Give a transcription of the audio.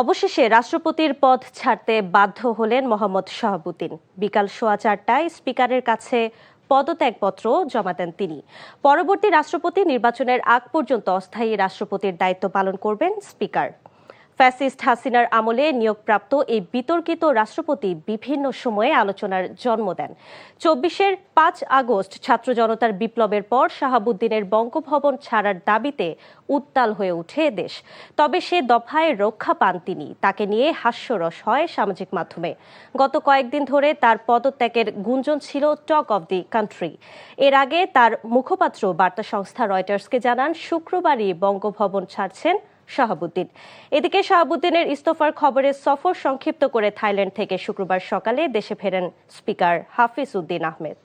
অবশেষে রাষ্ট্রপতির পদ ছাড়তে বাধ্য হলেন মোহাম্মদ শাহাবুদ্দিন। বিকাল 4:15টায় স্পিকারের কাছে পদত্যাগপত্র জমা দেন তিনি। পরবর্তী রাষ্ট্রপতি নির্বাচনের আগ পর্যন্ত অস্থায়ী রাষ্ট্রপতির দায়িত্ব পালন করবেন স্পিকার। ফ্যাসিস্ট হাসিনার আমলে নিয়োগপ্রাপ্ত এই বিতর্কিত রাষ্ট্রপতি বিভিন্ন সময়ে আলোচনার জন্ম দেন। 5 আগস্ট ছাত্র জনতার বিপ্লবের পর শাহাবুদ্দিনের বঙ্গভবন ছাড়ার দাবিতে উত্তাল হয়ে ওঠে দেশ। তবে সে দফায় রক্ষা পান তিনি। তাকে নিয়ে হাস্যরস হয় সামাজিক মাধ্যমে। গত কয়েকদিন ধরে তার পদত্যাগের গুঞ্জন ছিল টক অব দি কান্ট্রি। এর আগে তার মুখপাত্র বার্তা সংস্থা রয়টার্সকে জানান শুক্রবারই বঙ্গভবন ছাড়ছেন শাহাবুদ্দিন। এদিকে শাহাবুদ্দিনের ইস্তফার খবরে সফর সংক্ষিপ্ত করে থাইল্যান্ড থেকে শুক্রবার সকালে দেশে ফেরেন স্পিকার হাফিজ উদ্দিন আহমেদ।